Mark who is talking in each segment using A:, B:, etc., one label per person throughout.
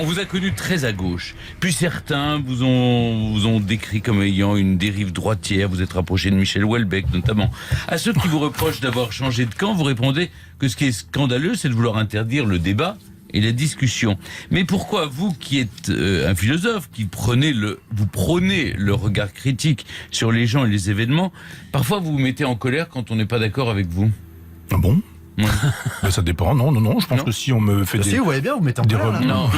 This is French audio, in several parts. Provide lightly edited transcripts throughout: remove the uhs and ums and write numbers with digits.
A: on vous a connu très à gauche. Puis certains vous ont décrit comme ayant une dérive droitière. Vous êtes rapproché de Michel Houellebecq, notamment. À ceux qui vous reprochent d'avoir changé de camp, vous répondez que ce qui est scandaleux, c'est de vouloir interdire le débat et la discussion. Mais pourquoi vous, qui êtes un philosophe, vous prônez le regard critique sur les gens et les événements, parfois vous vous mettez en colère quand on n'est pas d'accord avec vous?
B: Ah bon?
A: Ouais.
B: Ben, ça dépend. Non. Je pense que si on me fait
C: Si, vous voyez bien, vous mettez en colère, là.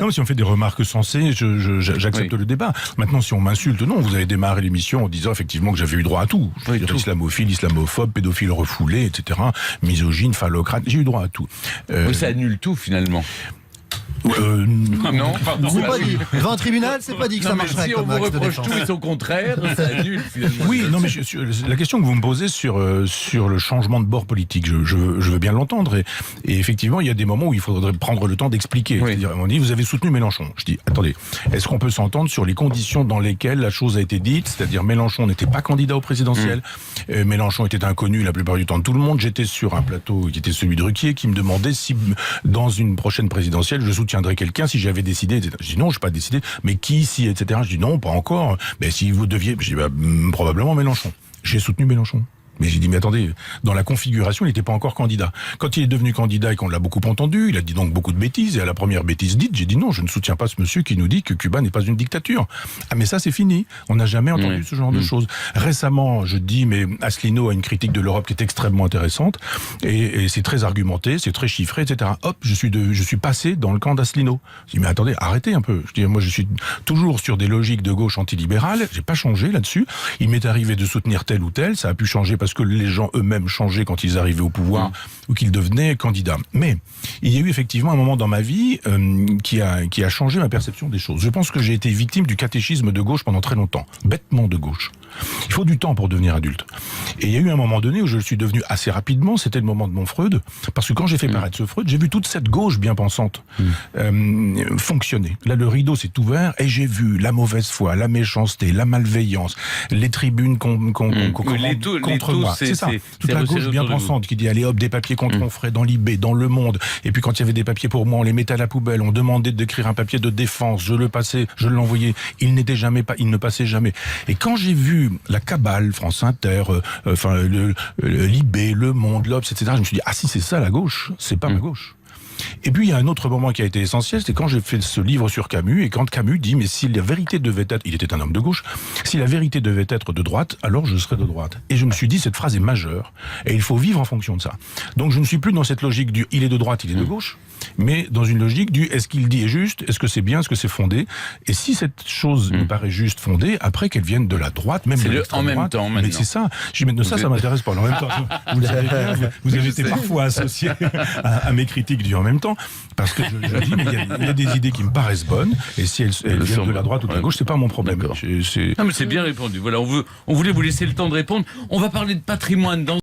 B: Non, si on fait des remarques sensées, j'accepte le débat. Maintenant, si on m'insulte, non. Vous avez démarré l'émission en disant effectivement que j'avais eu droit à tout. Islamophile, islamophobe, pédophile refoulé, etc. Misogyne, phallocrate. J'ai eu droit à tout.
A: Oui, ça annule tout finalement.
B: Non,
A: pardon.
C: C'est pas dit. Devant un tribunal, c'est pas dit que ça marcherait.
A: Si on vous reproche tout et son contraire, ça annule finalement.
B: Oui, non, mais la question que vous me posez sur le changement de bord politique, je veux bien l'entendre. Et effectivement, il y a des moments où il faudrait prendre le temps d'expliquer.
A: Oui.
B: C'est-à-dire, on dit, vous avez soutenu Mélenchon. Je dis, attendez, est-ce qu'on peut s'entendre sur les conditions dans lesquelles la chose a été dite? C'est-à-dire, Mélenchon n'était pas candidat au présidentiel. Mélenchon était inconnu la plupart du temps de tout le monde. J'étais sur un plateau qui était celui de Ruquier, qui me demandait si, dans une prochaine présidentielle, je soutiendrais quelqu'un si j'avais décidé, etc. Je dis non, je n'ai pas décidé, mais qui, si, etc. Je dis non, pas encore. Mais si vous deviez, je dis probablement Mélenchon. J'ai soutenu Mélenchon. Mais j'ai dit, mais attendez, dans la configuration, il n'était pas encore candidat. Quand il est devenu candidat et qu'on l'a beaucoup entendu, il a dit donc beaucoup de bêtises, et à la première bêtise dite, j'ai dit non, je ne soutiens pas ce monsieur qui nous dit que Cuba n'est pas une dictature. Ah, mais ça, c'est fini. On n'a jamais entendu ce genre de choses. Récemment, je dis, mais Asselineau a une critique de l'Europe qui est extrêmement intéressante, et c'est très argumenté, c'est très chiffré, etc. Hop, je suis passé dans le camp d'Asselineau. Je dis, mais attendez, arrêtez un peu. Je dis, moi, je suis toujours sur des logiques de gauche antilibérale, j'ai pas changé là-dessus. Il m'est arrivé de soutenir tel ou tel, ça a pu changer parce que les gens eux-mêmes changeaient quand ils arrivaient au pouvoir ou qu'ils devenaient candidats. Mais il y a eu effectivement un moment dans ma vie qui a changé ma perception des choses. Je pense que j'ai été victime du catéchisme de gauche pendant très longtemps, bêtement de gauche. Il faut du temps pour devenir adulte. Et il y a eu un moment donné où je le suis devenu assez rapidement, c'était le moment de mon Freud, parce que quand j'ai fait paraître ce Freud, j'ai vu toute cette gauche bien pensante fonctionner. Là, le rideau s'est ouvert et j'ai vu la mauvaise foi, la méchanceté, la malveillance, les tribunes contre moi. C'est ça, toute la gauche bien pensante qui dit allez hop, des papiers contre Onfray dans l'IB, dans Le Monde, et puis quand il y avait des papiers pour moi, on les mettait à la poubelle, on demandait d'écrire un papier de défense, je le passais, je l'envoyais, il ne passait jamais. Et quand j'ai vu la cabale, France Inter, l'IB, Le Monde, l'Obs, etc., je me suis dit, ah si c'est ça la gauche, c'est pas ma gauche. Et puis il y a un autre moment qui a été essentiel, c'est quand j'ai fait ce livre sur Camus, et quand Camus dit, mais si la vérité devait être, il était un homme de gauche, si la vérité devait être de droite, alors je serais de droite. Et je me suis dit, cette phrase est majeure, et il faut vivre en fonction de ça. Donc je ne suis plus dans cette logique du, il est de droite, il est de gauche, mais dans une logique du, est-ce qu'il dit est juste, est-ce que c'est bien, est-ce que c'est fondé, et si cette chose me paraît juste, fondée, après qu'elle vienne de la droite, même de l'extrême droite. En même temps, maintenant. Mais c'est ça, je dis, mais ça m'intéresse pas, en même temps, vous avez été parfois associé à mes critiques du en même temps, parce que je dis, mais il y a des idées qui me paraissent bonnes, et si elles viennent de la droite ou de la gauche, c'est pas mon problème.
A: Non, mais c'est bien répondu. Voilà, on voulait vous laisser le temps de répondre. On va parler de patrimoine dans